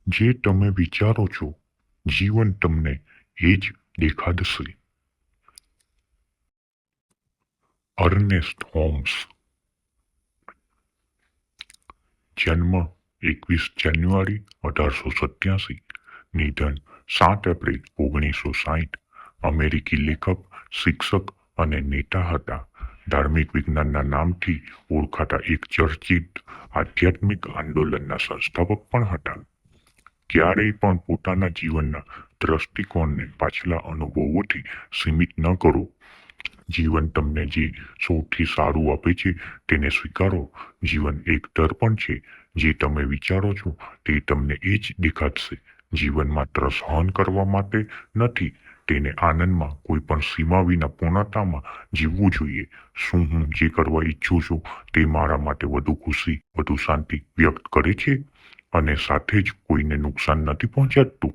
જે તમે વિચારો છો જીવન તમને એ જ દેખાડશે. Ernst homes. જન્મ 21 જાન્યુઆરી 1887, નિધન 7 એપ્રિલ 1960. અમેરિકી લેખક, શિક્ષક અને નેતા હતા. ધાર્મિક વિજ્ઞાનના નામથી ઓળખાતા એક ચર્ચિત આધ્યાત્મિક આંદોલનના સંસ્થાપક પણ હતા. ક્યારેય પણ પોતાના જીવનના દ્રષ્ટિકોણને પાછલા અનુભવોથી સીમિત ન કરો. જીવન તમને જે સૌથી સારું આપે છે તેને સ્વીકારો. જીવન એક દર્પણ છે. જે તમે વિચારો છો તે તમને એ જ દેખાડશે. જીવન માત્ર સહન કરવા માટે નથી, તેને આનંદમાં કોઈ પણ સીમા વિના પૂર્ણતામાં જીવવું જોઈએ. શું હું જે કરવા ઈચ્છું છું તે મારા માટે વધુ ખુશી, વધુ શાંતિ વ્યક્ત કરે છે અને સાથે જ કોઈને નુકસાન નથી પહોંચાડતું?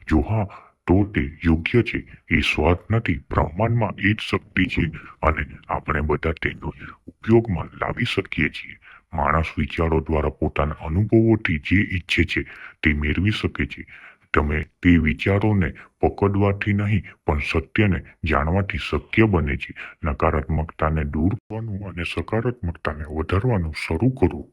જો હા, તો તે યોગ્ય છે. એ સ્વાર્થ નથી, બ્રહ્માંડમાં એ જ શક્તિ છે અને આપણે બધા તેનો ઉપયોગમાં લાવી શકીએ છીએ. માણસ વિચારો દ્વારા પોતાના અનુભવોથી જે ઈચ્છે છે તે મેળવી શકે છે. તમે તે વિચારોને પકડવાથી નહીં પણ સત્યને જાણવાથી શક્ય બને છે. નકારાત્મકતાને દૂર કરવાનું અને સકારાત્મકતાને વધારવાનું શરૂ કરો.